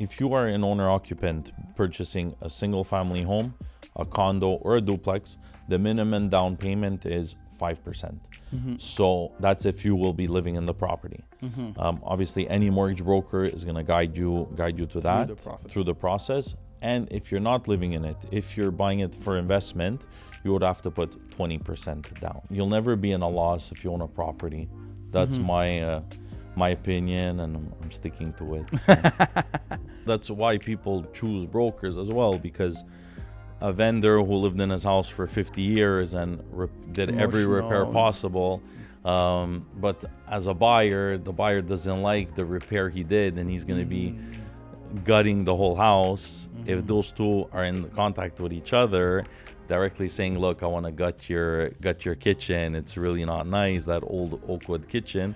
if you are an owner-occupant purchasing a single-family home, a condo, or a duplex, the minimum down payment is 5%. So that's if you will be living in the property. Obviously, any mortgage broker is going to guide you to that through the process. And if you're not living in it, if you're buying it for investment, you would have to put 20% down. You'll never be in a loss if you own a property. That's my opinion, and I'm sticking to it. So. That's why people choose brokers as well, because a vendor who lived in his house for 50 years and did every repair possible, but as a buyer, the buyer doesn't like the repair he did, and he's going to be gutting the whole house. If those two are in contact with each other, directly saying, look, I want to gut your kitchen, it's really not nice, that old oakwood kitchen,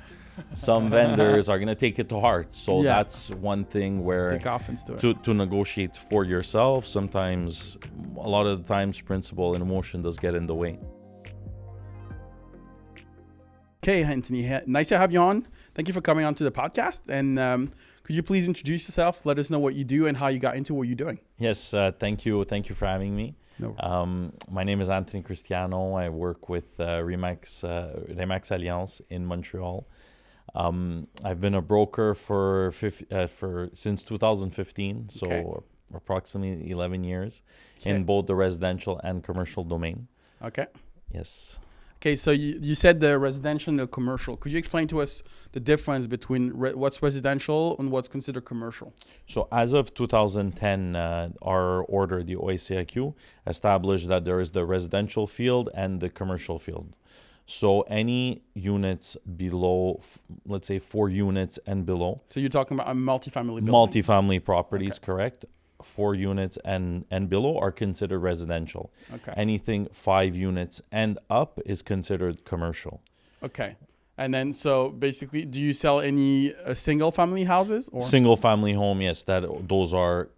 some vendors are going to take it to heart. So that's one thing where to negotiate for yourself, sometimes, a lot of the times, principle and emotion does get in the way. Okay, Anthony, nice to have you on. Thank you for coming on to the podcast. And could you please introduce yourself? Let us know what you do and how you got into what you're doing. Yes, thank you. Thank you for having me. No. My name is Anthony Cristiano. I work with Remax Alliance in Montreal. I've been a broker for since 2015, so approximately 11 years in both the residential and commercial domain. Okay. Yes. Okay, so you said the residential and the commercial. Could you explain to us the difference between what's residential and what's considered commercial? So as of 2010, our order, the OACIQ, established that there is the residential field and the commercial field. So any units below, let's say 4 units and below. So you're talking about a multifamily building? Multifamily properties, correct. 4 units and below are considered residential. Okay. Anything 5 units and up is considered commercial. Okay. And then, so basically, do you sell any single family houses? Or? Single family home, yes. Those are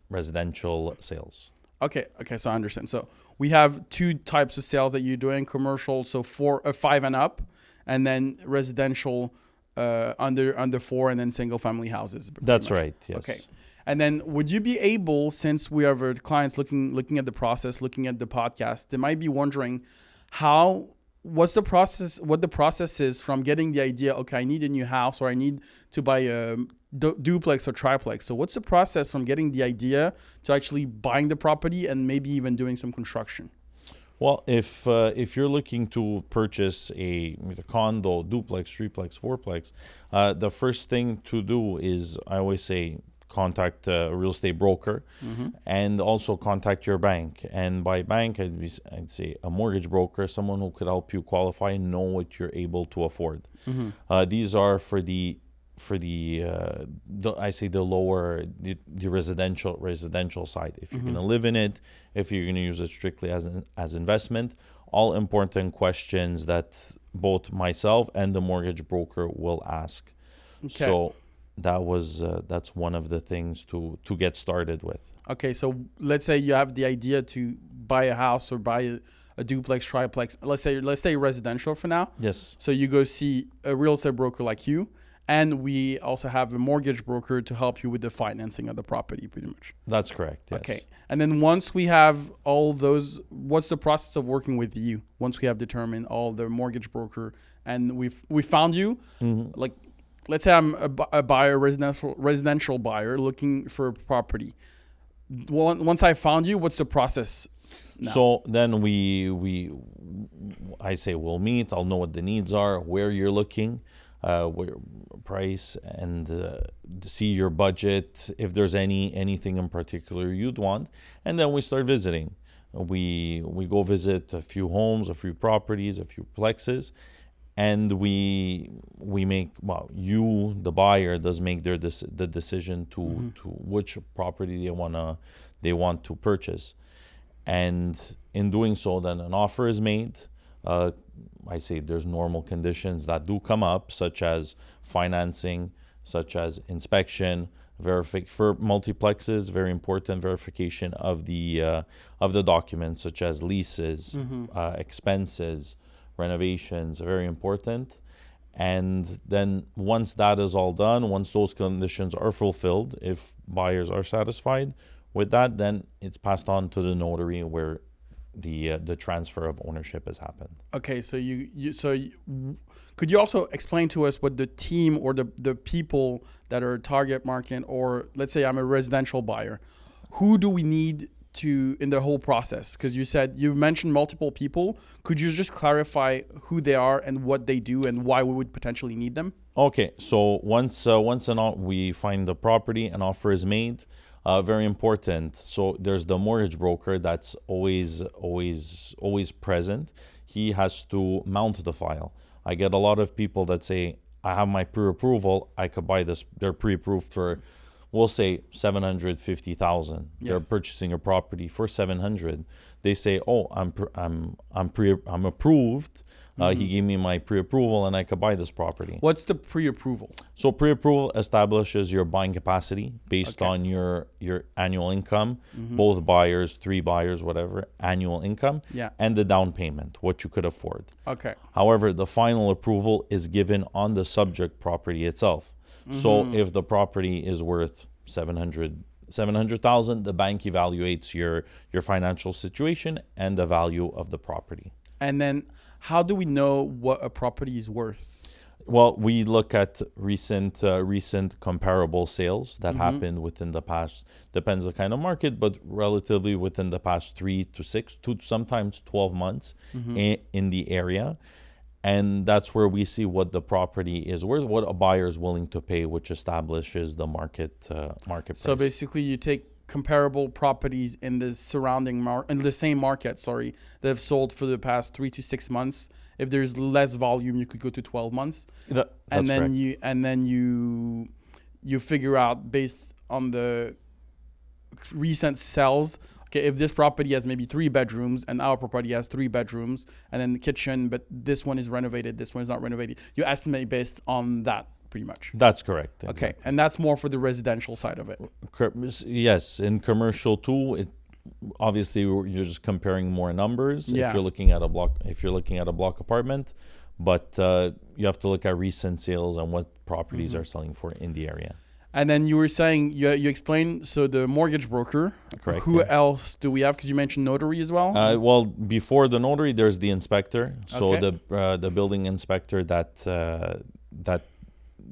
residential sales. Okay, so I understand. So we have 2 types of sales that you're doing: commercial, so 5 and up, and then residential under 4, and then single family houses. That's right. Yes. Okay. And then would you be able, since we have our clients looking at the process, looking at the podcast, they might be wondering what the process is from getting the idea, okay, I need a new house, or I need to buy a duplex or triplex. So what's the process from getting the idea to actually buying the property and maybe even doing some construction? Well, if you're looking to purchase a condo, duplex, triplex, fourplex, the first thing to do is, I always say, contact a real estate broker, and also contact your bank. And by bank, I'd say a mortgage broker, someone who could help you qualify and know what you're able to afford. These are for the residential side. If you're going to live in it, if you're going to use it strictly as investment, all important questions that both myself and the mortgage broker will ask. Okay. So that's one of the things to get started with. Okay, so let's say you have the idea to buy a house or buy a duplex, triplex. Let's say residential for now. Yes. So you go see a real estate broker like you, and we also have a mortgage broker to help you with the financing of the property, pretty much. That's correct. Yes. Okay, and then once we have all those, what's the process of working with you? Once we have determined all the mortgage broker and we found you, like. Let's say I'm a buyer, residential buyer looking for a property. Once I found you, what's the process now? So then I say we'll meet. I'll know what the needs are, where you're looking, where price, and see your budget. If there's anything in particular you'd want, and then we start visiting. We go visit a few homes, a few properties, a few plexes. And we make, you, the buyer, does make the decision to which property they want to purchase, and in doing so, then an offer is made. I say there's normal conditions that do come up, such as financing, such as inspection, for multiplexes, very important verification of the documents, such as leases, expenses. Renovations are very important, And then once that is all done, once those conditions are fulfilled, if buyers are satisfied with that, then it's passed on to the notary where the transfer of ownership has happened. Okay, so could you also explain to us what the team or the people that are target market, or let's say I'm a residential buyer, who do we need to in the whole process? Because you mentioned multiple people. Could you just clarify who they are and what they do and why we would potentially need them? Okay, so once we find the property, an offer is made. Very important. So there's the mortgage broker that's always present. He has to mount the file. I get a lot of people that say, I have my pre-approval, I could buy this. They're pre-approved for, we'll say, 750,000. Yes. They're purchasing a property for 700. They say, "Oh, I'm approved. He gave me my pre-approval, and I could buy this property." What's the pre-approval? So pre-approval establishes your buying capacity based on your annual income, both buyers, 3 buyers, whatever, annual income, and the down payment, what you could afford. Okay. However, the final approval is given on the subject property itself. So if the property is worth 700,000, the bank evaluates your financial situation and the value of the property. And then how do we know what a property is worth? Well, we look at recent comparable sales that happened within the past, depends the kind of market, but relatively within the past 3 to 6 to sometimes 12 months in the area. And that's where we see what the property is worth, what a buyer is willing to pay, which establishes the market price. So basically, you take comparable properties in the surrounding in the same market, that have sold for the past 3 to 6 months. If there's less volume, you could go to 12 months. That's correct. And then you figure out based on the recent sales. Okay, if this property has maybe 3 bedrooms and our property has 3 bedrooms and then the kitchen, but this one is renovated, this one is not renovated, you estimate based on that pretty much. That's correct. Okay, exactly. And that's more for the residential side of it. Yes, in commercial too, obviously you're just comparing more numbers Yeah. if you're looking at a block apartment, but you have to look at recent sales and what properties are selling for in the area. And then you were saying, you explained, so the mortgage broker. Correct. Who else do we have? Because you mentioned notary as well. Well, before the notary, there's the inspector. So Okay. the building inspector that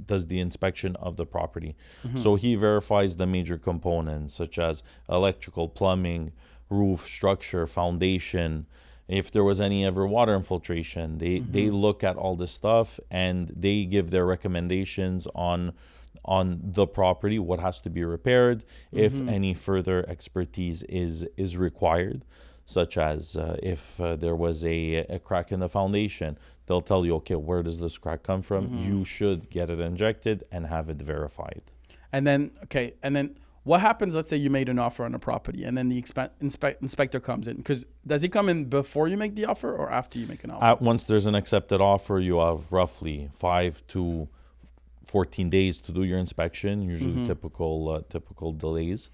does the inspection of the property. So he verifies the major components such as electrical, plumbing, roof, structure, foundation. If there was any ever water infiltration, they look at all this stuff and they give their recommendations on the property, what has to be repaired, if any further expertise is required, such as if there was a crack in the foundation, they'll tell you, okay, where does this crack come from? You should get it injected and have it verified. And then what happens, let's say you made an offer on a property and then the inspector comes in? Because does he come in before you make the offer or after you make an offer? Once there's an accepted offer, you have roughly 5 to 14 days to do your inspection, usually typical delays.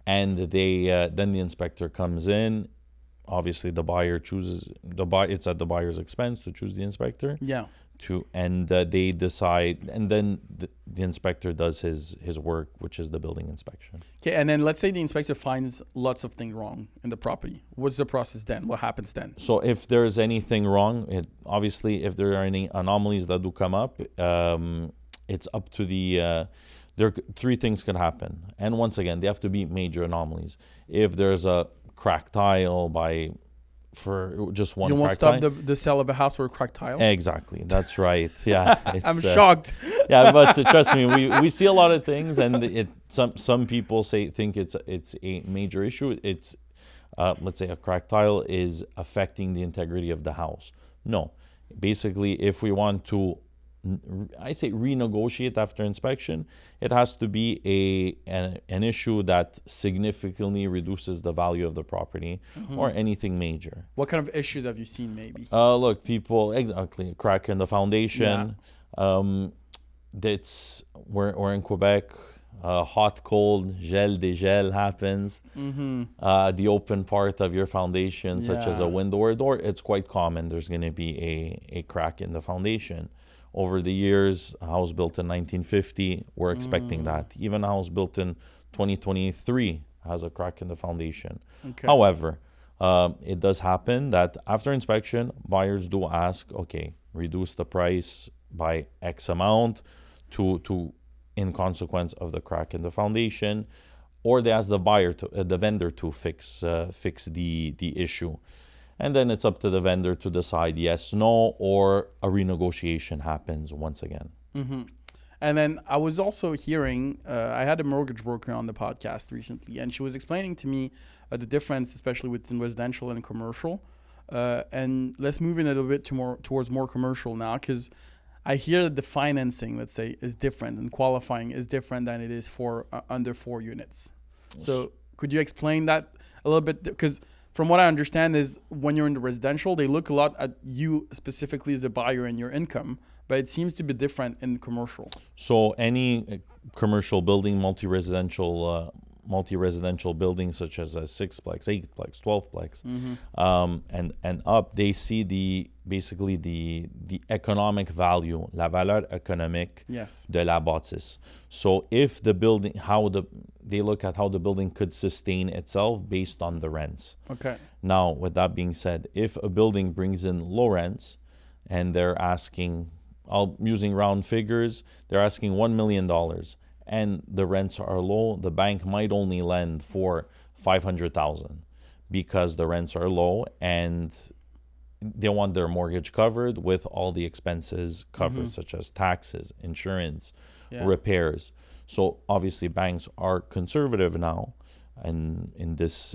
And then the inspector comes in. Obviously, the buyer chooses it's at the buyer's expense to choose the inspector. Yeah. They decide, and then the inspector does his work, which is the building inspection. Okay, and then let's say the inspector finds lots of things wrong in the property. What's the process then? What happens then? So if there's anything wrong, obviously, if there are any anomalies that do come up, it's up to there 3 things can happen. And once again, they have to be major anomalies. If there's a cracked tile for just one. You won't stop the sale of a house for a cracked tile? Exactly. That's right. Yeah. I'm shocked. Yeah, but trust me, we see a lot of things, and some people think it's a major issue. It's let's say a cracked tile is affecting the integrity of the house. No. Basically, if we want to renegotiate after inspection, it has to be an issue that significantly reduces the value of the property or anything major. What kind of issues have you seen maybe? Look, people, exactly, crack in the foundation. Yeah. We're in Quebec. Hot, cold, gel, dégel happens. The open part of your foundation, such as a window or door, it's quite common. There's going to be a crack in the foundation. over the years, a house built in 1950, we're expecting that. Even a house built in 2023 has a crack in the foundation. Okay. However, it does happen that after inspection, buyers do ask, okay, reduce the price by X amount to in consequence of the crack in the foundation, or they ask the vendor to fix the issue. And then it's up to the vendor to decide yes, no, or a renegotiation happens once again. Mm-hmm. And then I was also hearing, I had a mortgage broker on the podcast recently, and she was explaining to me the difference, especially within residential and commercial. And let's move in a little bit towards more commercial now, because I hear that the financing, let's say, is different, and qualifying is different than it is for under 4 units. So could you explain that a little bit? Because from what I understand is when you're in the residential, they look a lot at you specifically as a buyer and your income, but it seems to be different in commercial. So any commercial building, multi-residential buildings such as a 6-plex, 8-plex, 12-plex, and up, they see the economic value, la valeur économique de la bâtisse. So if the building, they look at how the building could sustain itself based on the rents. Okay. Now, with that being said, if a building brings in low rents and they're asking, using round figures, they're asking $1 million. And the rents are low, the bank might only lend for $500,000 because the rents are low and they want their mortgage covered with all the expenses covered, such as taxes, insurance, repairs. So obviously banks are conservative now, and in this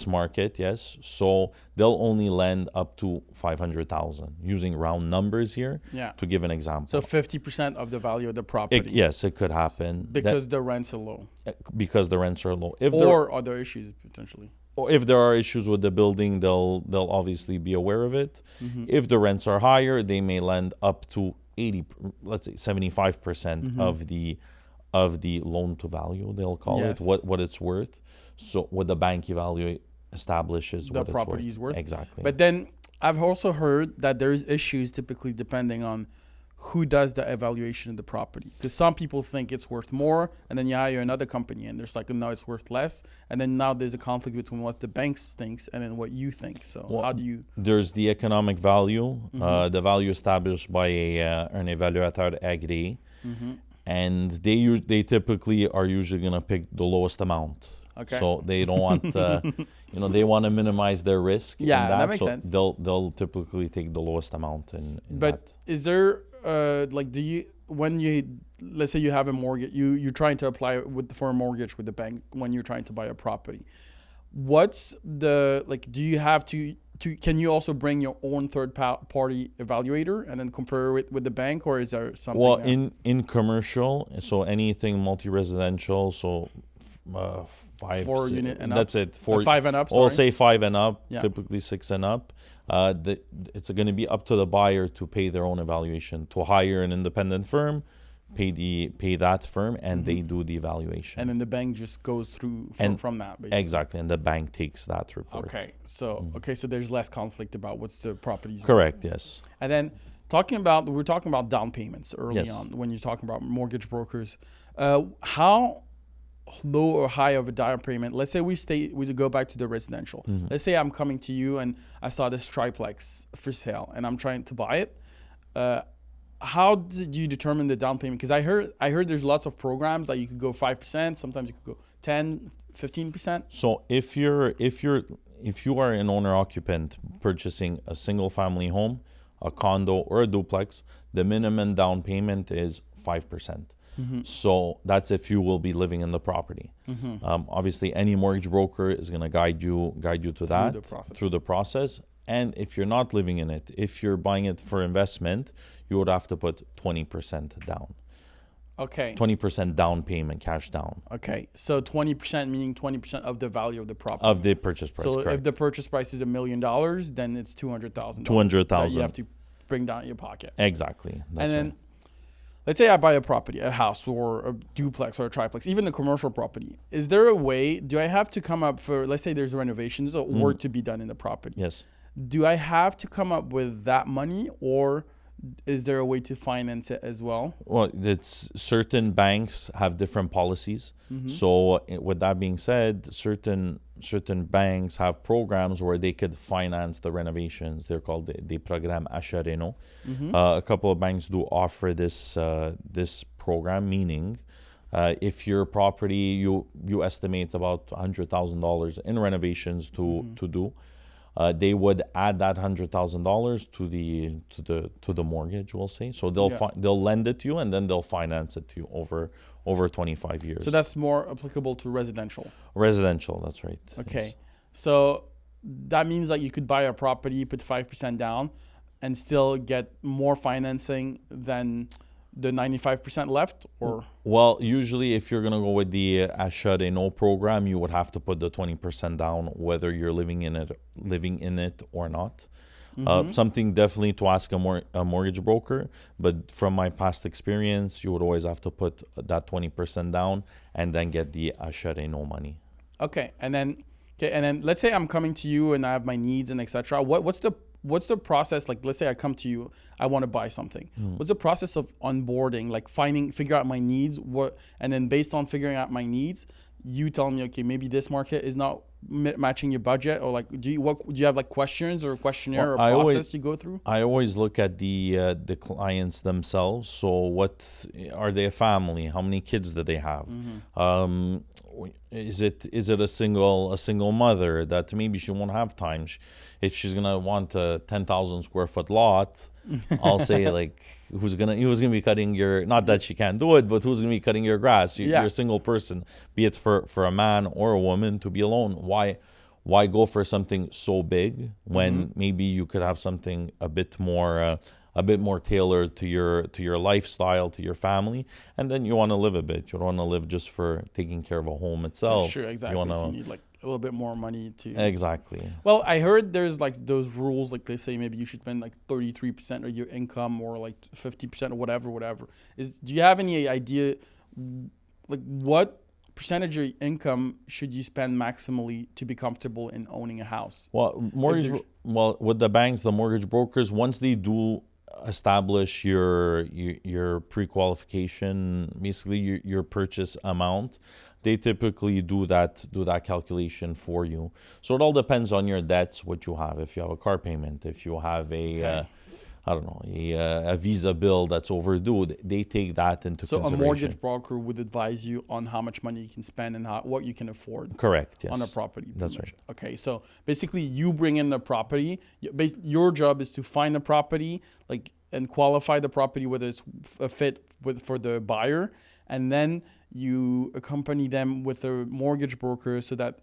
market, yes. So they'll only lend up to $500,000, using round numbers here to give an example. So 50% of the value of the property. Yes, it could happen because the rents are low. Because the rents are low. Or other issues potentially. Or if there are issues with the building, they'll obviously be aware of it. If the rents are higher, they may lend up to 75% of the loan to value, they'll call it, what it's worth. So what the bank establishes the what property it's is worth. Exactly. But then I've also heard that there's issues typically depending on who does the evaluation of the property. Because some people think it's worth more, and then you hire another company and there's like, no, it's worth less. And then now there's a conflict between what the bank thinks and then what you think. So how do you... There's the economic value, the value established by an évaluateur agréé. And they typically are usually going to pick the lowest amount. Okay. So they don't want, they want to minimize their risk. Yeah, that makes sense. They'll typically take the lowest amount But that. Is there, let's say you have a mortgage, you're trying to apply for a mortgage with the bank when you're trying to buy a property. What's do you have to can you also bring your own third-party evaluator and then compare it with the bank, or is there something? Well, in commercial, so anything multi-residential, so 4 unit and up. That's it. 5 and up. I'll say 5 and up. Typically 6 and up. It's going to be up to the buyer to pay their own evaluation, to hire an independent firm, pay that firm, and they do the evaluation. And then the bank just goes through from that, basically. Exactly, and the bank takes that report. Okay, so so there's less conflict about what's the property's correct. Yes. And then we're talking about down payments early on when you're talking about mortgage brokers. How low or high of a down payment? Let's say we go back to the residential. Let's say I'm coming to you and I saw this triplex for sale and I'm trying to buy it. How did you determine the down payment? Because I heard there's lots of programs that you could go 5%, sometimes you could go 10, 15%. So if you are an owner-occupant purchasing a single-family home, a condo, or a duplex, the minimum down payment is 5%. So that's if you will be living in the property. Obviously, any mortgage broker is going to guide you to that through the process. And if you're not living in it, if you're buying it for investment, you would have to put 20% down. Okay. 20% down payment, cash down. Okay. So 20% meaning 20% of the value of the property. Of the purchase price, so correct. If the purchase price is $1 million, then it's $200,000. $200,000. You have to bring down your pocket. Exactly. And then, let's say I buy a property, a house or a duplex or a triplex, even the commercial property. Is there a way, do I have to come up for, let's say there's renovations or work to be done in the property. Yes. Do I have to come up with that money, or is there a way to finance it as well? Well, it's certain banks have different policies. So with that being said, certain banks have programs where they could finance the renovations. They're called the programme Achat Reno. A couple of banks do offer this program, meaning if your property you estimate about $100,000 in renovations to do. They would add that $100,000 to the mortgage, we'll say. So they'll lend it to you, and then they'll finance it to you over 25 years. So that's more applicable to residential. Residential, that's right. Okay, Yes. so that means that you could buy a property, put 5% down, and still get more financing than the 95% left, or? Well, usually if you're gonna go with the Achat Reno program, you would have to put the 20% down, whether you're living in it or not. Something definitely to ask a mortgage broker, but from my past experience, you would always have to put that 20% down and then get the Achat Reno money. Okay, and then let's say I'm coming to you and I have my needs and etc. What's the process? Like, let's say I come to you, I want to buy something. What's the process of onboarding? Like figure out my needs, and then based on figuring out my needs, you tell me, okay, maybe this market is not matching your budget, or like, do you have like questions or a questionnaire or process you go through? I always look at the clients themselves. So, what are they a family? How many kids do they have? Is it a single mother that maybe she won't have time? If she's gonna want a 10,000 square foot lot, I'll say like, who's gonna be cutting your, not that she can't do it, but who's gonna be cutting your grass? You're a single person, be it for a man or a woman to be alone. Why go for something so big when maybe you could have something a bit more tailored to your lifestyle, to your family, and then you want to live a bit. You don't want to live just for taking care of a home itself. Sure, exactly. So you need like a little bit more money to. Exactly. Well, I heard there's like those rules, like they say maybe you should spend like 33% of your income or like 50% or whatever. Do you have any idea, like what percentage of your income should you spend maximally to be comfortable in owning a house? Well, with the banks, the mortgage brokers, once they do establish your pre-qualification, basically your purchase amount, they typically do that calculation for you. So it all depends on your debts, what you have. If you have a car payment, if you have a Visa bill that's overdue, they take that into consideration. So a mortgage broker would advise you on how much money you can spend and what you can afford. Correct, yes. On a property. That's right. Okay, so basically you bring in the property. Your job is to find the property, and qualify the property whether it's a fit for the buyer, and then you accompany them with a mortgage broker so that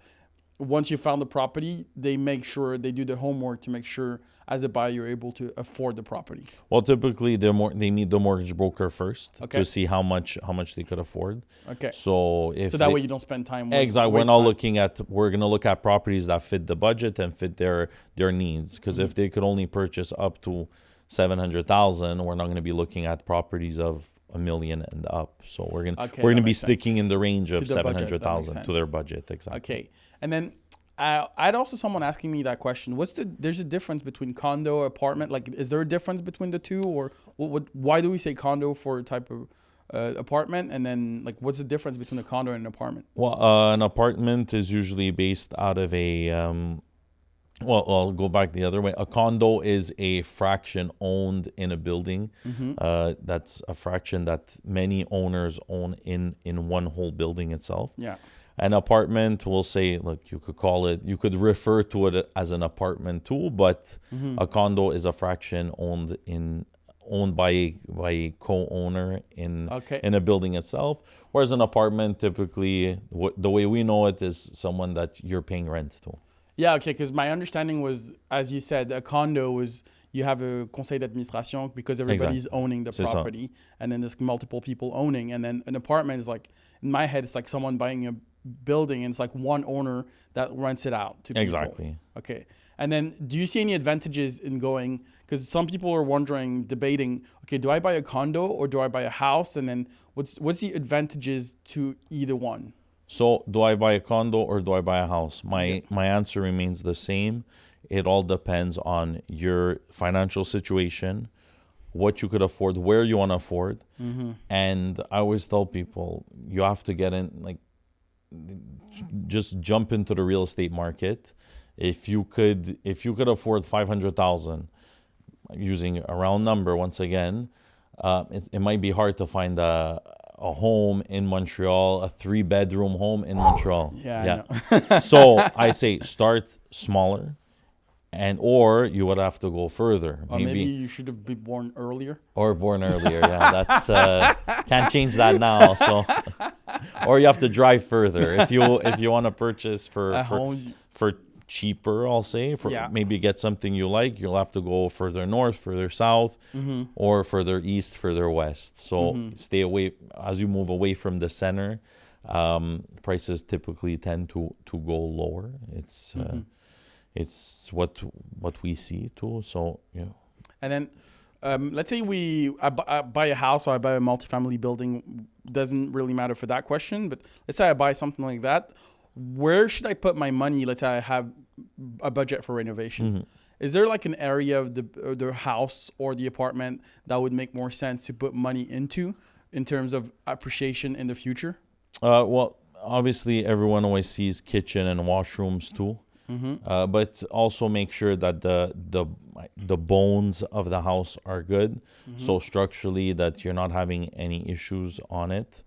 once you found the property, they make sure they do the homework to make sure as a buyer you're able to afford the property. Well, typically they meet the mortgage broker first to see how much they could afford. Okay. So that way you don't spend time. Exactly. We're going to look at properties that fit the budget and fit their needs. Because if they could only purchase up to 700,000, we're not going to be looking at properties of $1 million and up. So we're gonna be sticking in the range of 700,000 to their budget. Exactly. Okay. And then I had also someone asking me that question. There's a difference between condo, apartment? Like, is there a difference between the two, or why do we say condo for a type of apartment? And then like, what's the difference between a condo and an apartment? Well, an apartment is usually based out of a well, I'll go back the other way. A condo is a fraction owned in a building. That's a fraction that many owners own in one whole building itself. Yeah. An apartment, we'll say, look, you could refer to it as an apartment too, but a condo is a fraction owned by a co-owner in a building itself. Whereas an apartment, typically, the way we know it, is someone that you're paying rent to. Yeah, okay, because my understanding was, as you said, a condo is you have a conseil d'administration because everybody's owning the property, and then there's multiple people owning, and then an apartment is like, in my head, it's like someone buying a building, and it's like one owner that rents it out to people. Exactly. Okay, and then do you see any advantages in going, because some people are debating, okay, do I buy a condo or do I buy a house, and then what's the advantages to either one? So, do I buy a condo or do I buy a house? My answer remains the same. It all depends on your financial situation, what you could afford, where you want to afford. Mm-hmm. And I always tell people, you have to get in, like, just jump into the real estate market. If you could afford 500,000, using a round number once again, it might be hard to find a home in Montreal, a 3-bedroom home in Montreal. Yeah. I know. So I say start smaller, or you would have to go further. Or maybe you should have been born earlier. Or born earlier. Yeah, that's can't change that now. So, or you have to drive further if you want to purchase for cheaper. I'll say maybe get something you like. You'll have to go further north, further south, or further east, further west. So stay away as you move away from the center. Prices typically tend to go lower. It's what we see too. So yeah. And then let's say I buy a house or I buy a multifamily building. Doesn't really matter for that question. But let's say I buy something like that. Where should I put my money? Let's say I have a budget for renovation. Is there like an area of the house or the apartment that would make more sense to put money into in terms of appreciation in the future? Well, obviously everyone always sees kitchen and washrooms too. But also make sure that the bones of the house are good. So structurally that you're not having any issues on it.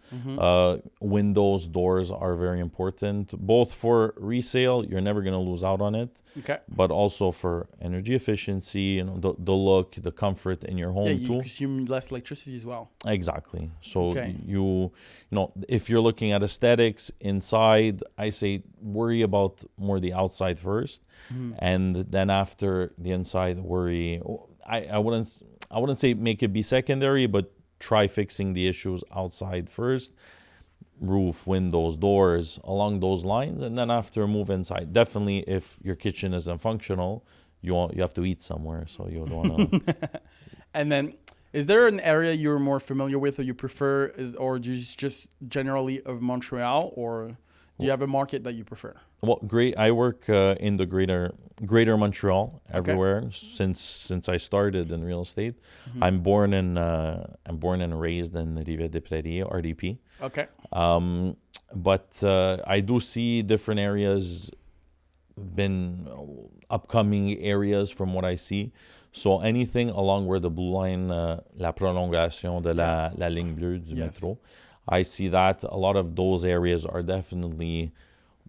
Windows, doors are very important, both for resale. You're never going to lose out on it. Okay. But also for energy efficiency, the look, the comfort in your home too. You consume less electricity as well. Exactly. So you if you're looking at aesthetics inside, I say worry about more the outside first, and then after the inside, worry. I wouldn't say make it be secondary, but try fixing the issues outside first. Roof, windows, doors, along those lines, and then after move inside. Definitely, if your kitchen isn't functional, you have to eat somewhere, so you don't want to. And then, is there an area you're more familiar with, or you prefer, or just generally of Montreal, or do you have a market that you prefer? Well, great. I work in the Greater Montreal everywhere since I started in real estate. I'm born and raised in Rivière-des-Prairies, RDP. Okay. But I do see different areas, been upcoming areas from what I see. So anything along where the blue line, la prolongation de la ligne bleue du métro, I see that a lot of those areas are definitely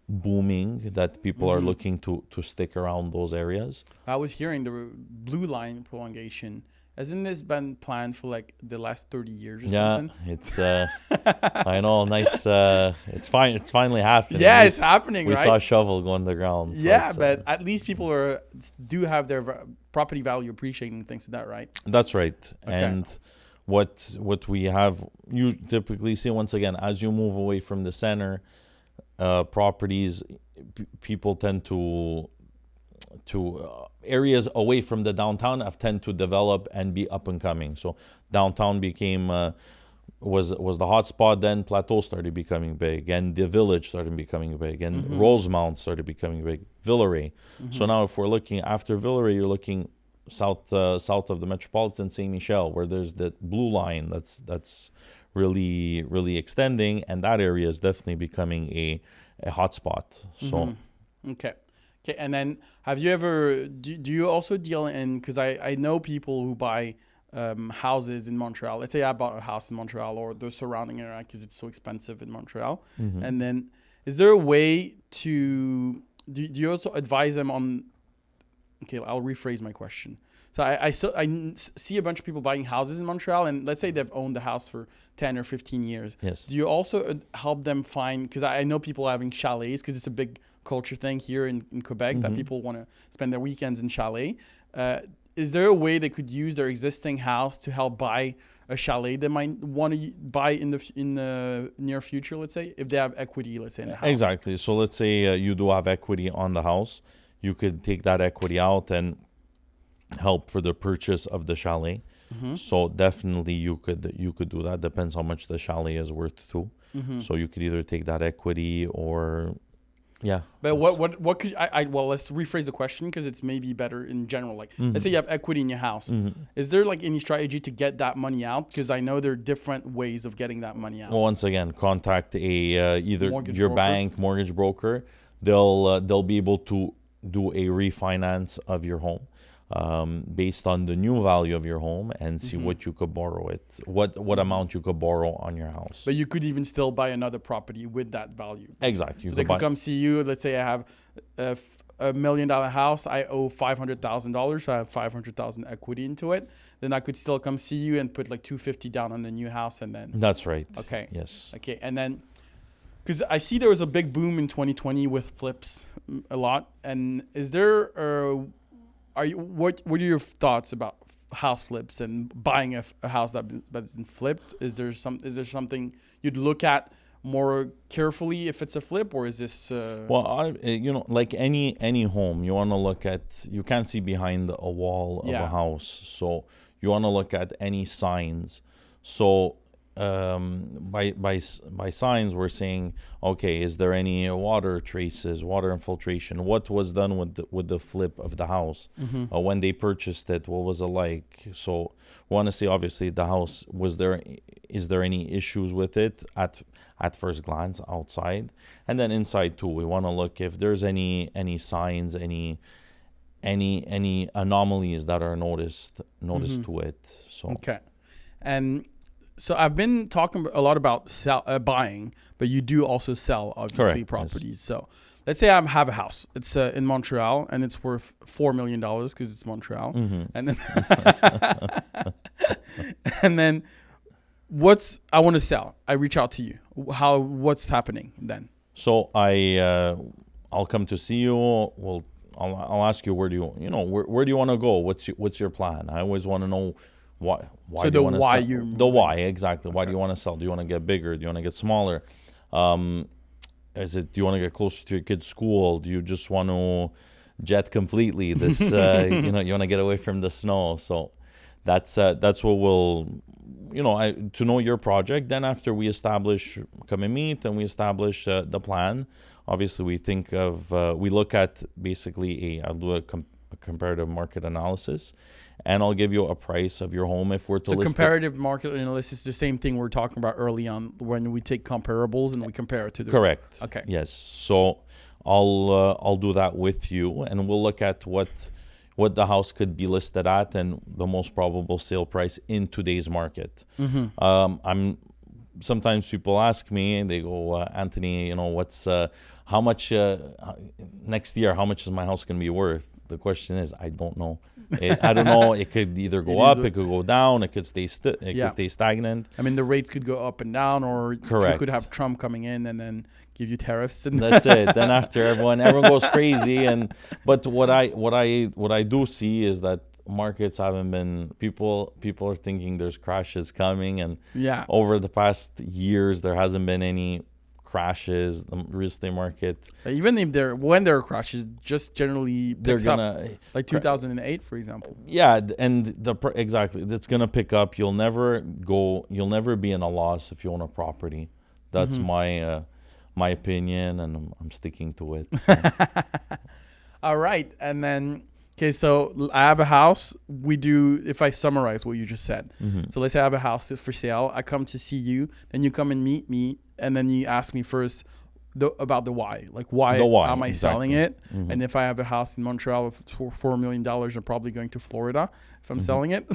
booming, that people are looking to stick around those areas. I was hearing the blue line prolongation. Hasn't this been planned for like the last 30 years or something? Yeah, it's I know, nice. It's fine. It's finally happening. Yeah, it's happening. We saw a shovel go on the ground. So yeah, but at least people do have their property value appreciating, thanks to that, right? That's right. Okay. And what we have, you typically see, once again, as you move away from the center, properties, people tend to areas away from the downtown tend to develop and be up and coming. So downtown became was the hot spot. Then Plateau started becoming big, and the Village started becoming big, and Rosemount started becoming big. Villeray. So now, if we're looking after Villeray, you're looking south of the metropolitan Saint Michel, where there's the blue line that's really extending, and that area is definitely becoming a hot spot. So okay, and then have you ever do you also deal in, because I know people who buy houses in Montreal. Let's say I bought a house in Montreal or the surrounding area because it's so expensive in Montreal. And then is there a way to do you also advise them on, okay, I'll rephrase my question. So I see a bunch of people buying houses in Montreal, and let's say they've owned the house for 10 or 15 years. Yes. Do you also help them find, because I know people having chalets, because it's a big culture thing here in Quebec that people want to spend their weekends in chalet. Is there a way they could use their existing house to help buy a chalet they might want to buy in the near future, let's say, if they have equity, let's say, in the house? Exactly. So let's say you do have equity on the house. You could take that equity out and help for the purchase of the chalet. So definitely you could do that. Depends how much the chalet is worth too. So you could either take that equity or Yeah. But what could I well, let's rephrase the question because it's maybe better in general. Like, let's say you have equity in your house. Is there like any strategy to get that money out? Because I know there are different ways of getting that money out. Well, once again, contact either Mortgage your broker. bank, mortgage broker. They'll be able to do a refinance of your home based on the new value of your home and see what you could borrow it, what amount you could borrow on your house. But you could even still buy another property with that value. Exactly. So they could come see you. Let's say I have a $1 million house. I owe $500,000. So I have 500,000 equity into it. Then I could still come see you and put like 250 down on the new house, and then. That's right. Okay. Yes. Okay, and then. Because I see there was a big boom in 2020 with flips a lot. And is there, what are your thoughts about house flips and buying a house that's been flipped? Is there something you'd look at more carefully if it's a flip, or is this? Well, like any home, you want to look at. You can't see behind a wall of a house, so you want to look at any signs. So. By signs, we're saying, okay, is there any water traces, water infiltration? What was done with the flip of the house when they purchased it? What was it like? So we want to see, obviously, the house. Is there any issues with it at first glance outside, and then inside too? We want to look if there's any signs, any anomalies that are noticed to it. So okay, and. So I've been talking a lot about buying, but you do also sell, obviously, properties. Yes. So let's say I have a house. It's in Montreal, and it's worth $4 million because it's Montreal. And then, and then, I want to sell. I reach out to you. What's happening then? So I'll come to see you. I'll ask you where do you want to go? What's your plan? I always want to know. Why so do you want to sell? The why, exactly. Okay. Why do you want to sell? Do you want to get bigger? Do you want to get smaller? Do you want to get closer to your kid's school? Do you just want to jet completely? This, you want to get away from the snow. So that's what we'll, to know your project. Then after we come and meet, and we establish the plan. Obviously, we look at basically I'll do a comparative market analysis. And I'll give you a price of your home if we're to list it. Comparative market analysis is the same thing we were talking about early on when we take comparables and we compare it to the... Correct. Okay. Yes. So I'll do that with you, and we'll look at what the house could be listed at and the most probable sale price in today's market. Sometimes people ask me, and they go, Anthony, how much next year? How much is my house going to be worth? The question is, I don't know. I don't know. It could either go up, it could go down, it could stay could stay stagnant. I mean, the rates could go up and down, or correct. You could have Trump coming in and then give you tariffs. And that's it. Then after everyone goes crazy. But what I do see is that markets haven't been. People are thinking there's crashes coming, and over the past years there hasn't been any crashes. The real estate market, even if when there are crashes, just generally picks up, like 2008, for example. Yeah, and exactly, it's gonna pick up. You'll never be in a loss if you own a property. That's my opinion, and I'm sticking to it. So. All right, and then. Okay, so I have a house. If I summarize what you just said. So let's say I have a house for sale. I come to see you. Then you come and meet me. And then you ask me first about the why. Like, why am I selling it? And if I have a house in Montreal for $4 million, I'm probably going to Florida if I'm selling it.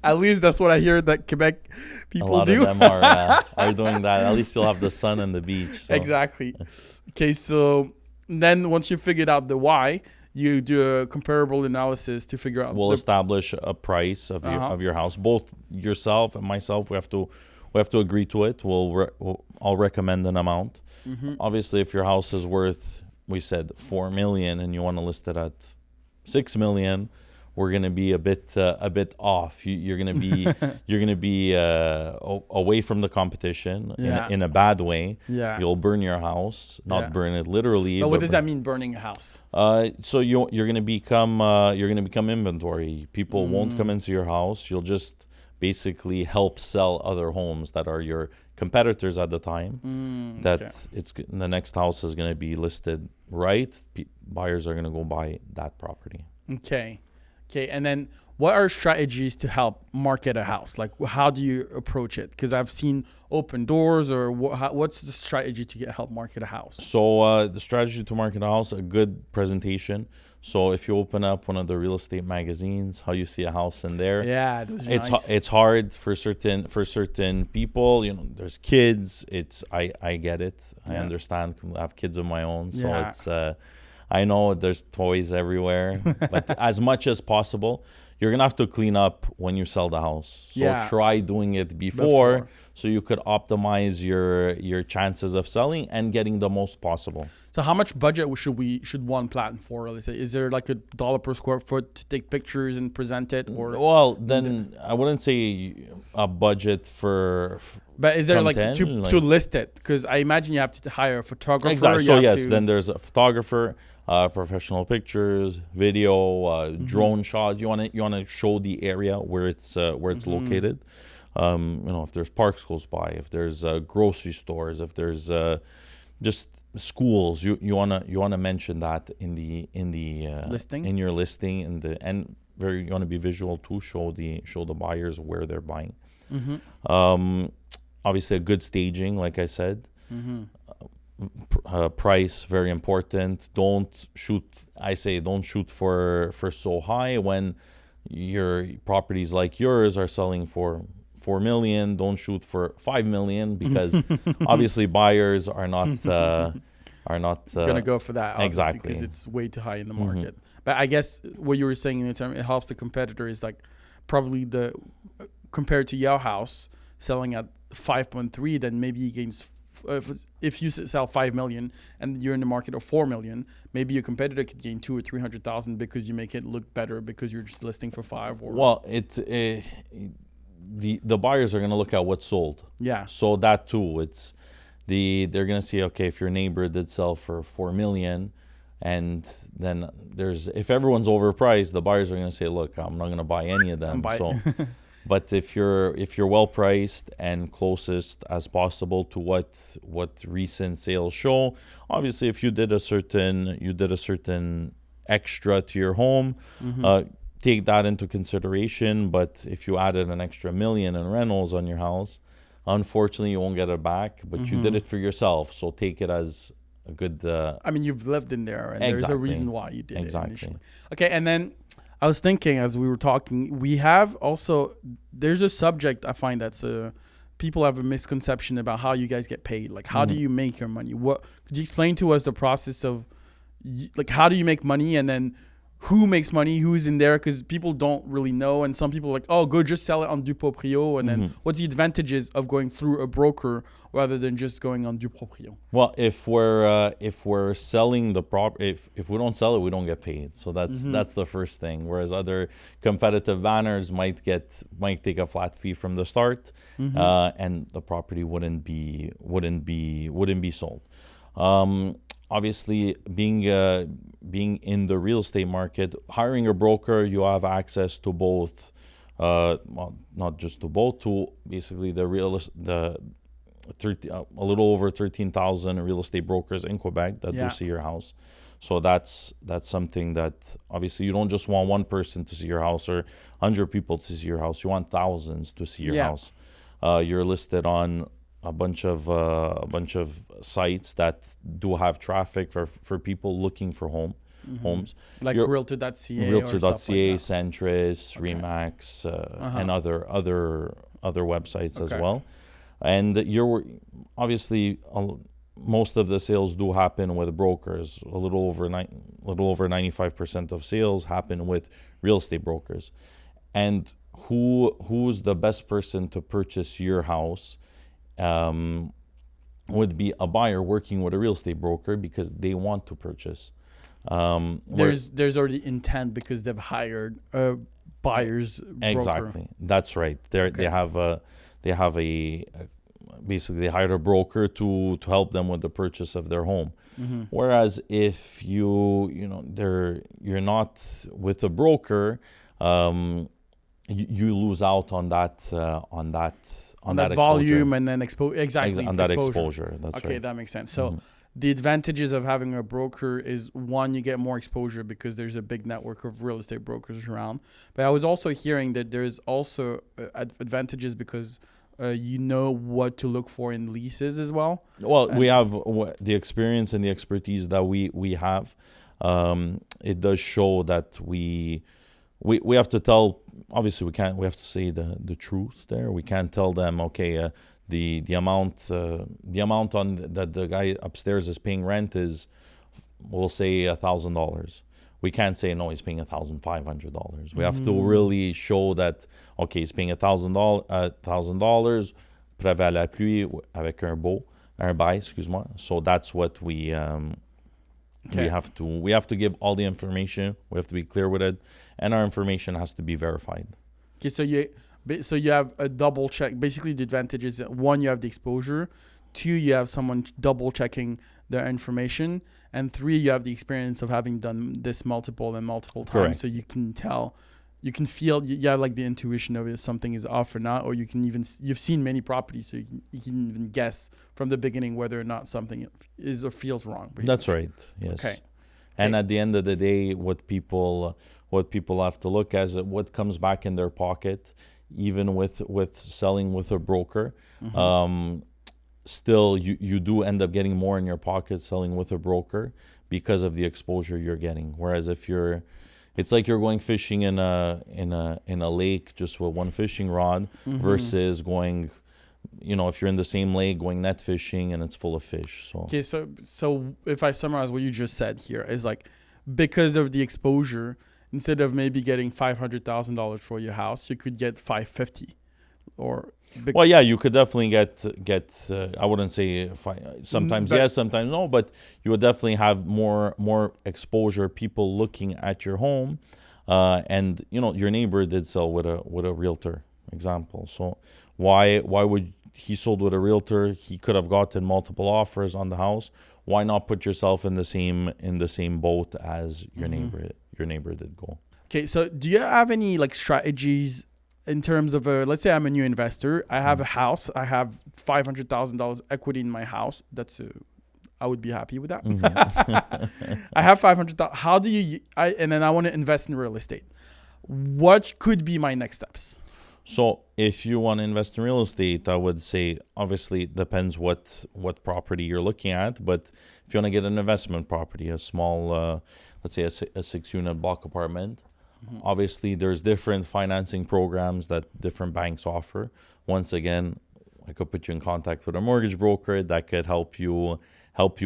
At least that's what I hear that Quebec people do. A lot of them are doing that. At least you'll have the sun and the beach. So. Exactly. Okay, so then once you figured out the why, you do a comparable analysis to figure out. We'll establish a price of your house. Both yourself and myself, we have to agree to it. I'll recommend an amount. Obviously, if your house is worth, we said $4 million, and you want to list it at $6 million, we're going to be a bit off. You're going to be away from the competition in a bad way. Yeah. You'll burn your house, not burn it literally. But what does that mean, burning a house? So you're going to become inventory. People won't come into your house. You'll just basically help sell other homes that are your competitors at the time that the next house is going to be listed right. Buyers are going to go buy that property. Okay. And then what are strategies to help market a house? Like, how do you approach it? Because I've seen open doors, or what's the strategy to help market a house? So the strategy to market a house, a good presentation. So if you open up one of the real estate magazines, how you see a house in there, those are it's nice. it's hard for certain people. There's kids. I get it. I understand. I have kids of my own, so it's I know there's toys everywhere, but as much as possible, you're gonna have to clean up when you sell the house. So try doing it before, so you could optimize your chances of selling and getting the most possible. So how much budget should one plan for? Let's say, is there like $1 per square foot to take pictures and present it, or? Well, then I wouldn't say a budget for. But is there to list it? Because I imagine you have to hire a photographer. Exactly. So yes, then there's a photographer, professional pictures, video, drone shots. You want to show the area where it's located. If there's parks close by, if there's grocery stores, if there's just schools, you wanna mention that in the listing, in your listing, you want to be visual too. Show the buyers where they're buying. Obviously, a good staging, like I said. Price, very important. Don't shoot for so high when your properties like yours are selling for $4 million. Don't shoot for $5 million, because obviously buyers are not gonna go for that, exactly, because it's way too high in the market. But I guess what you were saying in the term, it helps the competitor, is like probably compared to your house selling at 5.3, then maybe he gains. If you sell 5 million and you're in the market of 4 million, maybe your competitor could gain 200,000 or 300,000 because you make it look better because you're just listing for 5. The buyers are going to look at what's sold. Yeah. So that too, they're going to see, okay, if your neighbor did sell for 4 million, and then if everyone's overpriced, the buyers are going to say, look, I'm not going to buy any of them. But if you're well priced and closest as possible to what recent sales show, obviously if you did a certain extra to your home, take that into consideration. But if you added an extra $1 million in rentals on your house, unfortunately you won't get it back. But you did it for yourself, so take it as a good. I mean, you've lived in there, and there's a reason why you did it initially. Okay, and then I was thinking as we were talking, there's a subject I find that's people have a misconception about how you guys get paid. Like, how do you make your money? Could you explain to us the process of, like, how do you make money, and then who makes money, who's in there? Because people don't really know, and some people are like, oh, go just sell it on Duproprio, and then what's the advantages of going through a broker rather than just going on Duproprio? Well, if we're selling the if we don't sell it, we don't get paid. So that's the first thing. Whereas other competitive banners might take a flat fee from the start, and the property wouldn't be sold. Obviously, being in the real estate market, hiring a broker, you have access to both, not just to both, to basically a little over 13,000 real estate brokers in Quebec that do see your house. So that's something that obviously you don't just want one person to see your house or 100 people to see your house. You want thousands to see your house. You're listed on a bunch of sites that do have traffic for people looking for homes, like realtor.ca, Centris, Remax, and other websites as well. And obviously most of the sales do happen with brokers. A little over 95% of sales happen with real estate brokers. And who's the best person to purchase your house? Would be a buyer working with a real estate broker because they want to purchase. There's already intent because they've hired a buyer's broker. Exactly, that's right. They basically hired a broker to help them with the purchase of their home. Whereas if you're not with a broker, you lose out on on that volume and then exactly on that exposure. That's right. Okay, that makes sense. So the advantages of having a broker is, one, you get more exposure because there's a big network of real estate brokers around. But I was also hearing that there's also advantages because you know what to look for in leases as well. Well, we have the experience and the expertise that we have. It does show that we have to tell. Obviously, we have to say the truth there. We can't tell them, okay, the amount on that the guy upstairs is paying rent is, we'll say $1,000. We can't say no, he's paying $1,500. We have to really show that, okay, he's paying $1,000 prévu à l'appui avec un bail, excuse-moi. So that's what we have to give all the information. We have to be clear with it, and our information has to be verified. Okay, so you have a double check. Basically, the advantage is that, one, you have the exposure. Two, you have someone double checking their information. And three, you have the experience of having done this multiple times. Correct. So you can tell, you can feel, like the intuition of if something is off or not, or you've seen many properties, so you can even guess from the beginning whether or not something is or feels wrong. That's right. Yes. Okay. And at the end of the day, what people have to look at is what comes back in their pocket, even with selling with a broker. Still, you do end up getting more in your pocket selling with a broker because of the exposure you're getting. Whereas if it's like you're going fishing in a lake just with one fishing rod versus going, if you're in the same lake going net fishing and it's full of fish. So okay, so if I summarize what you just said here, is like, because of the exposure, instead of maybe getting $500,000 for your house, you could get $550,000 or. Well, yeah, you could definitely get. I wouldn't say sometimes yes, sometimes no, but you would definitely have more exposure. People looking at your home, and your neighbor did sell with a realtor. Example. So why would he sold with a realtor? He could have gotten multiple offers on the house. Why not put yourself in the same boat as your neighbor? Your neighbor did go. Okay, so do you have any strategies? In terms of let's say I'm a new investor, I have a house, I have $500,000 equity in my house. I would be happy with that. I have $500,000. How do you? And then I want to invest in real estate. What could be my next steps? So if you want to invest in real estate, I would say obviously it depends what property you're looking at. But if you want to get an investment property, a small, let's say a 6-unit block apartment. Obviously, there's different financing programs that different banks offer. Once again, I could put you in contact with a mortgage broker that could help you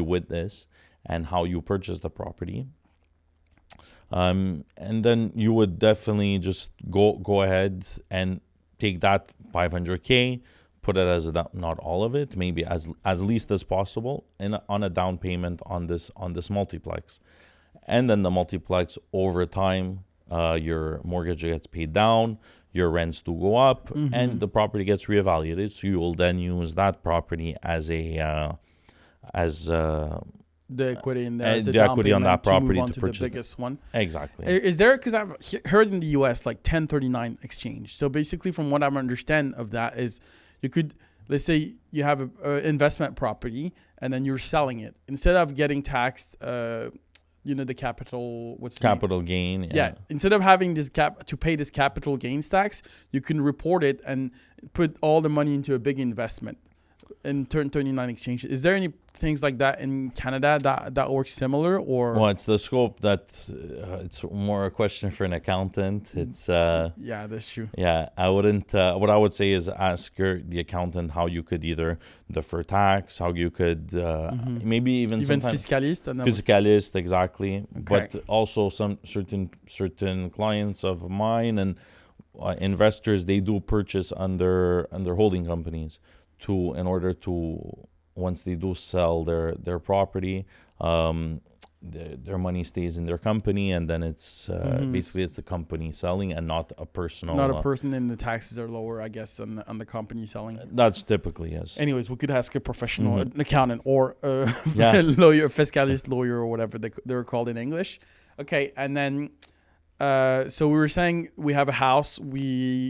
with this and how you purchase the property. And then you would definitely just go ahead and take that $500K, put it as not all of it, maybe as least as possible, on a down payment on this multiplex, and then the multiplex over time. Your mortgage gets paid down, your rents do go up, and the property gets reevaluated. So you will then use that property as the equity in there, the equity on that property to purchase the biggest one. Exactly. Is there, because I've heard in the US 1039 exchange. So basically, from what I understand of that is, you could, let's say you have an investment property and then you're selling it, instead of getting taxed. The capital gain. Yeah. Instead of having to pay this capital gains tax, you can report it and put all the money into a big investment in 1039 exchange. Is there any things like that in Canada that works similar, or? Well, it's the scope that it's more a question for an accountant. It's yeah, that's true. Yeah, I wouldn't. What I would say is ask the accountant how you could either defer tax, how you could maybe even fiscalist, exactly. Okay. But also some certain clients of mine and investors, they do purchase under holding companies in order to, once they do sell their property, their money stays in their company, and then it's basically it's the company selling and not a personal. Not a person, and the taxes are lower, I guess, on the company selling. That's typically, yes. Anyways, we could ask a professional, an accountant, or a lawyer, fiscalist, lawyer, or whatever they're called in English. Okay, and then So we were saying we have a house. We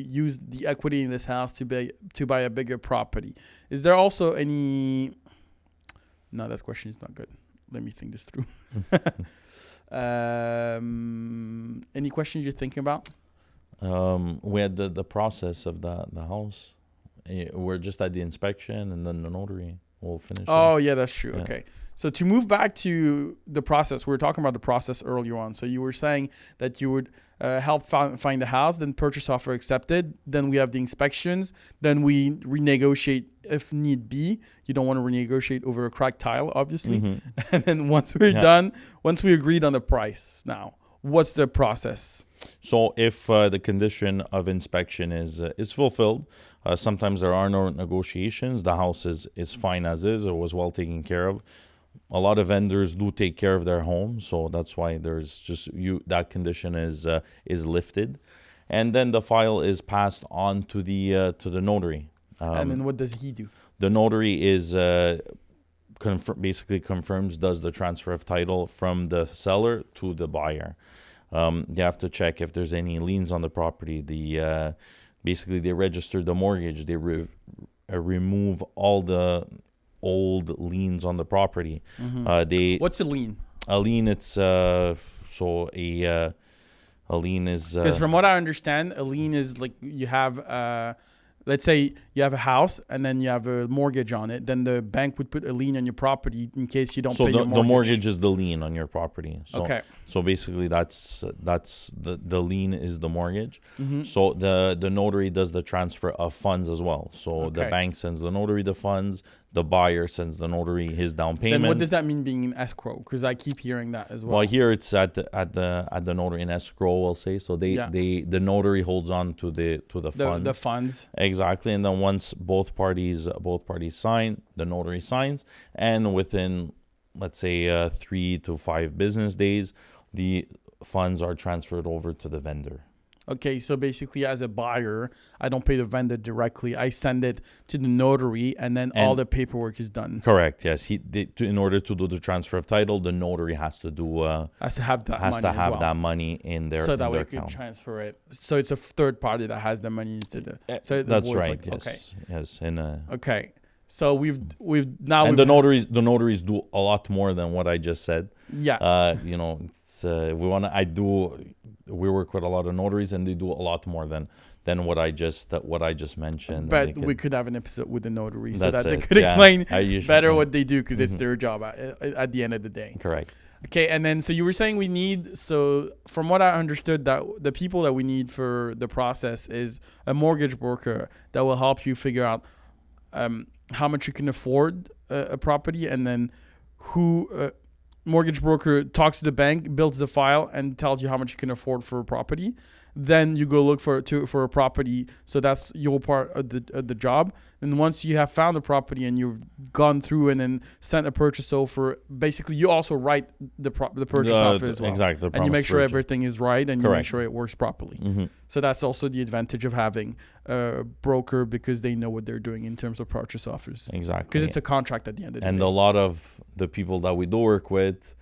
use the equity in this house to buy a bigger property. Is there also any? No, that question is not good. Let me think this through. Any questions you're thinking about? We had the process of the house. We're just at the inspection, and then the notary will finish. Oh, yeah, that's true. Yeah. Okay. So to move back to the process, we were talking about the process earlier on. So you were saying that you would help find the house, then purchase offer accepted. Then we have the inspections. Then we renegotiate if need be. You don't want to renegotiate over a cracked tile, obviously. Mm-hmm. And then once we're done, once we agreed on the price now, what's the process? So if the condition of inspection is fulfilled, sometimes there are no negotiations. The house is fine as is. It was well taken care of. A lot of vendors do take care of their home, so that's why there's just that condition is lifted, and then the file is passed on to the notary. And then what does he do? The notary is basically confirms, does the transfer of title from the seller to the buyer. They have to check if there's any liens on the property. Basically they register the mortgage. They remove all the old liens on the property. Mm-hmm. What's a lien? A lien, it's a lien is because from what I understand, a lien is like you have let's say you have a house and then you have a mortgage on it. Then the bank would put a lien on your property in case you don't pay your mortgage. So the mortgage is the lien on your property. So, okay. So basically that's the lien is the mortgage. Mm-hmm. So the notary does the transfer of funds as well. So okay. The bank sends the notary the funds. The buyer sends the notary his down payment. Then what does that mean being in escrow? Because I keep hearing that as well. Well, here it's at the notary in escrow, we'll say. So the notary holds on to the funds. The funds. Exactly. And then once both parties sign, the notary signs, and within, let's say 3 to 5 business days, the funds are transferred over to the vendor. Okay, so basically as a buyer, I don't pay the vendor directly. I send it to the notary, and then all the paperwork is done. Correct, yes. In order to do the transfer of title, the notary has to have that money in their so that way account. You can transfer it. So it's a third party that has the money instead of. So that's right. Yes. Okay. Yes. Okay. So we've now. And the notaries do a lot more than what I just said. Yeah. It's we work with a lot of notaries, and they do a lot more than what I just mentioned. But we could have an episode with the notary so that they could explain better what they do, because it's their job at the end of the day. Correct. Okay, and then so you were saying from what I understood, that the people that we need for the process is a mortgage broker that will help you figure out how much you can afford a property, and then mortgage broker talks to the bank, builds the file, and tells you how much you can afford for a property. Then you go look for a property. So that's your part of the job. And once you have found a property and you've gone through and then sent a purchase offer, basically you also write the purchase offer as well. Exactly. And you make sure everything is right, and Correct. You make sure it works properly. Mm-hmm. So that's also the advantage of having a broker, because they know what they're doing in terms of purchase offers. Exactly. Because it's a contract at the end of the day. And a lot of the people that we do work with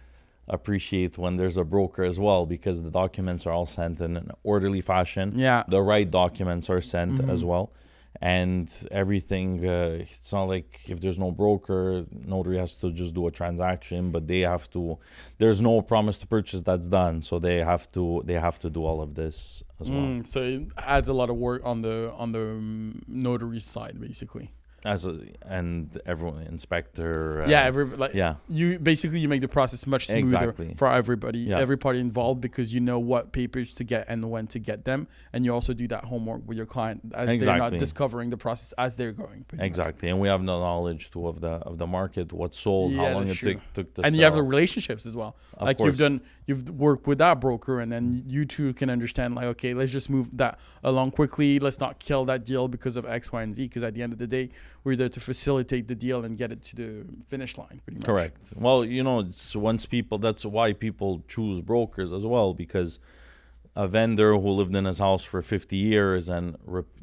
appreciate when there's a broker as well, because the documents are all sent in an orderly fashion. Yeah. The right documents are sent as well. And everything, it's not like if there's no broker, notary has to just do a transaction, but there's no promise to purchase that's done. So they have to do all of this as well. So it adds a lot of work on the notary side, basically. And everyone, inspector. You make the process much smoother for everybody, every party involved, because you know what papers to get and when to get them, and you also do that homework with your client as they're not discovering the process as they're going. Exactly, and we have the knowledge too of the market, what sold, how long it took to and sell. you have the relationships as well. Of course. You've worked with that broker, and then you two can understand, like, okay, let's just move that along quickly. Let's not kill that deal because of X, Y, and Z. Because at the end of the day, we're there to facilitate the deal and get it to the finish line, pretty much. Correct. Well, that's why people choose brokers as well, because a vendor who lived in his house for 50 years and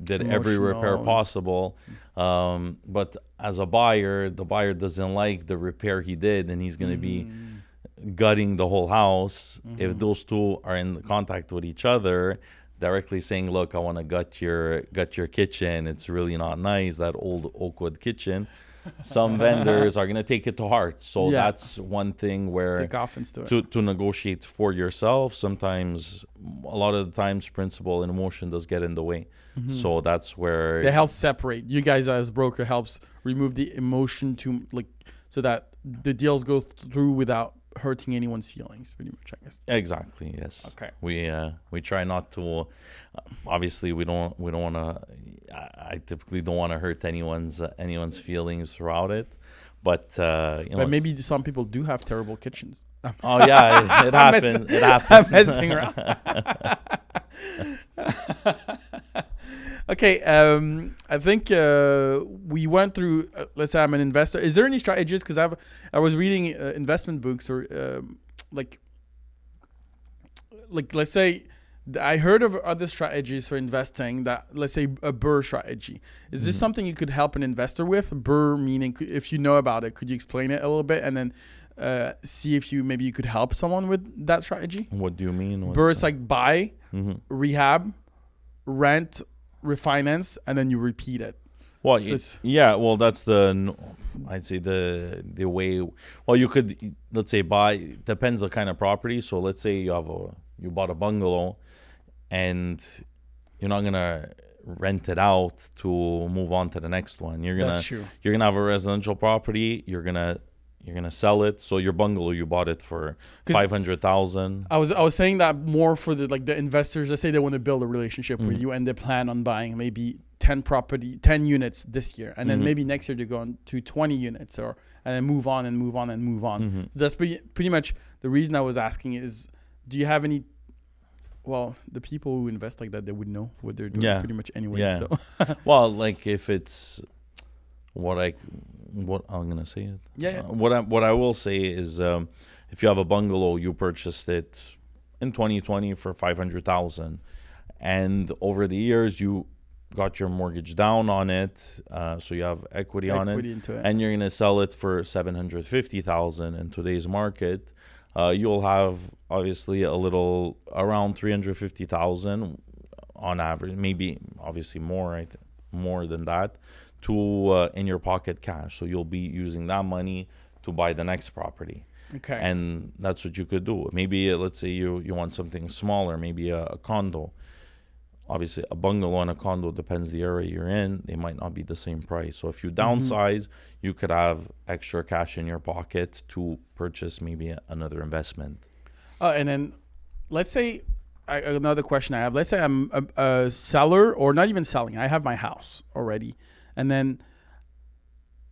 did every repair possible, but as a buyer, the buyer doesn't like the repair he did, and he's going to be gutting the whole house, if those two are in contact with each other, directly saying, look, I want to gut your kitchen, it's really not nice, that old oakwood kitchen, some vendors are going to take it to heart. So that's one thing where take offense to it. To negotiate for yourself, sometimes, a lot of the times, principle and emotion does get in the way. So that's where they help separate. You guys as broker helps remove the emotion to so that the deals go through without hurting anyone's feelings, pretty much, I guess. Exactly. Yes. Okay. We try not to. Obviously, we don't want to. I typically don't want to hurt anyone's feelings throughout it, but but maybe some people do have terrible kitchens. Oh yeah, it happens. It happens. I'm messing around. Okay, I think we went through. Let's say I'm an investor. Is there any strategies? Because I was reading investment books or like let's say I heard of other strategies for investing. That let's say a BRRRR strategy. Is this something you could help an investor with? BRRRR meaning, if you know about it, could you explain it a little bit and then see if you could help someone with that strategy? What do you mean? BRRRR is like buy, rehab, rent, refinance, and then you repeat it. Well, yeah. Well, that's I'd say the way. Well, you could, let's say, buy. Depends the kind of property. So let's say you bought a bungalow, and you're not gonna rent it out to move on to the next one. That's true. You're gonna have a residential property. You're gonna sell it. So your bungalow, you bought it for $500,000. I was saying that more for the investors. Let's say they want to build a relationship with you and they plan on buying maybe 10 units this year, and then maybe next year they go on to 20 units, and then move on and move on and move on. So that's pretty much the reason I was asking is, do you have any? Well, the people who invest like that, they would know what they're doing pretty much anyway. Yeah. So. Well, like if it's what I'm gonna say it. Yeah. What I will say is, if you have a bungalow, you purchased it in 2020 for $500,000, and over the years you got your mortgage down on it, so you have equity on it, into it, and you're gonna sell it for $750,000 in today's market. You'll have obviously a little around $350,000 on average, maybe obviously more than that, to in your pocket cash. So you'll be using that money to buy the next property. Okay. And that's what you could do. Maybe let's say you want something smaller, maybe a condo. Obviously, a bungalow and a condo, depends the area you're in, they might not be the same price. So if you downsize, you could have extra cash in your pocket to purchase maybe another investment. And then let's say, another question I have, let's say I'm a seller, or not even selling, I have my house already. And then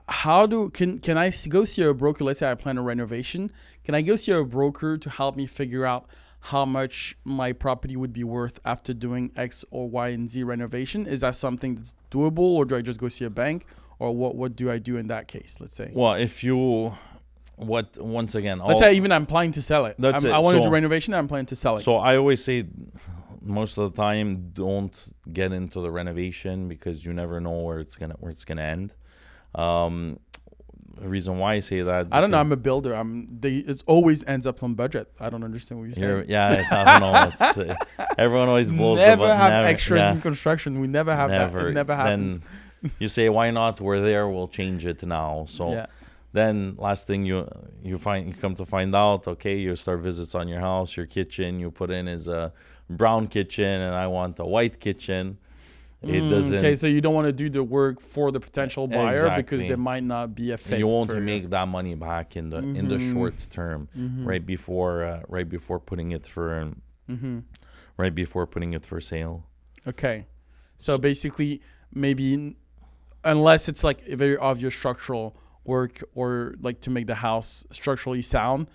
can I go see a broker? Let's say I plan a renovation. Can I go see a broker to help me figure out how much my property would be worth after doing X or Y and Z renovation? Is that something that's doable, or do I just go see a bank, or what do I do in that case? Let's say. Well, once again, let's say even I'm planning to sell it. I want to do renovation. I'm planning to sell it. So I always say, most of the time, don't get into the renovation because you never know where it's gonna end. The reason why I say that, I don't know. I'm a builder. It always ends up on budget. I don't understand what you're saying. Yeah, I don't know. Everyone always blows never have extras in construction. We never have that. It never happens. Then you say, why not? We're there. We'll change it now. So then last thing you come to find out, okay, you start visits on your house, your kitchen you put in is a brown kitchen, and I want a white kitchen. It doesn't. Okay, so you don't want to do the work for the potential buyer because there might not be a fit. You won't make that money back in the short term, right before putting it for sale. Okay, so basically, maybe unless it's like a very obvious structural work or like to make the house structurally sound,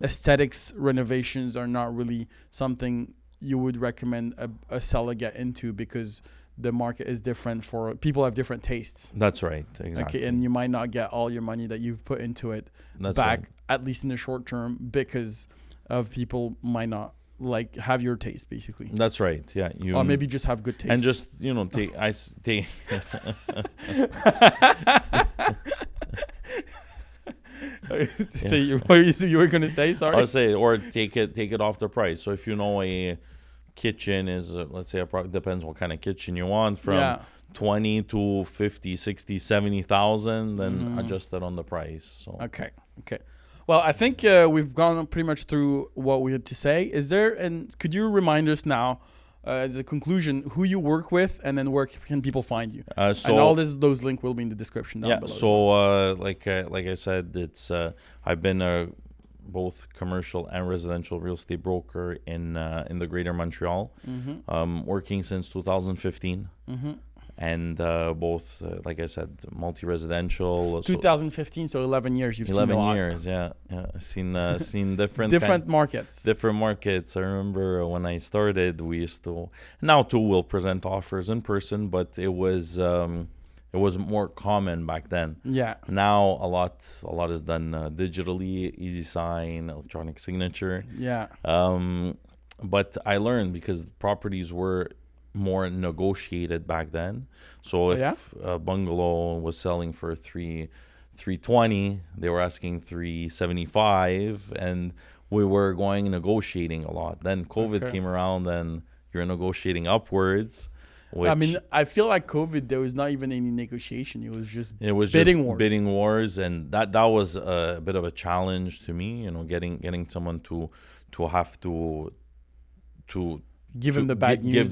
aesthetics renovations are not really something you would recommend a seller get into, because the market is different, for people have different tastes. That's right. Exactly. Okay, and you might not get all your money that you've put into it back, right, at least in the short term, because of people might not have your taste, basically. That's right. Yeah. Or maybe just have good taste. And just, take You were gonna say, sorry. I'll say, or take it off the price. So if you know a kitchen is, let's say, depends what kind of kitchen you want, from 20 to 50, 60, 70,000, then adjust that on the price. So Okay. Well, I think we've gone pretty much through what we had to say. Is there, and could you remind us now, as a conclusion, who you work with, and then where can people find you? so and all those links will be in the description down below. So like I said, it's I've been a both commercial and residential real estate broker in the Greater Montreal, working since 2015. And both, like I said, multi-residential. 2015, so 11 years. You've 11 seen a lot. years, yeah. Seen different markets. Different markets. I remember when I started, we used to. Now too, we'll present offers in person, but it was more common back then. Yeah. Now a lot is done digitally, easy sign, electronic signature. Yeah. But I learned because properties were more negotiated back then. So if a bungalow was selling for $320, they were asking $375, and we were negotiating a lot. Then COVID came around, and you're negotiating upwards. I mean, I feel like COVID, there was not even any negotiation. It was just bidding wars, and that was a bit of a challenge to me. Getting someone to have to give them the bad news.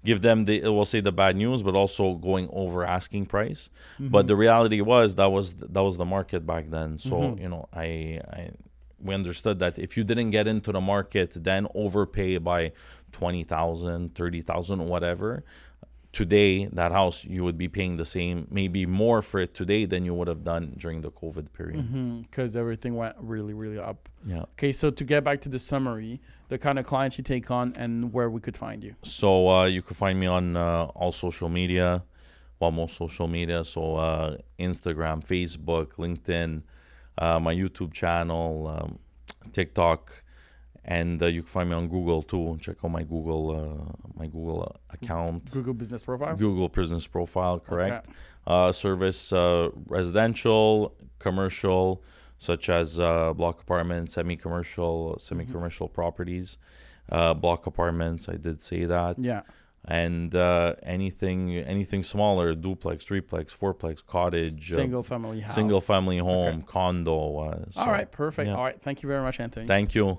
Give them we'll say the bad news, but also going over asking price. But the reality was that was the market back then. So we understood that if you didn't get into the market, then overpay by 20,000, 30,000, whatever. Today, that house, you would be paying the same, maybe more for it today than you would have done during the COVID period. Because everything went really, really up. Yeah. Okay, so to get back to the summary, the kind of clients you take on and where we could find you. So you could find me on all social media, most social media. So Instagram, Facebook, LinkedIn, my YouTube channel, TikTok. And you can find me on Google too. Check out my Google account. Google business profile? Google business profile, correct. Okay. Service residential, commercial, such as block apartments, semi-commercial properties, block apartments. I did say that. Yeah. And anything smaller, duplex, threeplex, fourplex, cottage, single family house, home, condo. All right, perfect. Yeah. All right, thank you very much, Anthony. Thank you.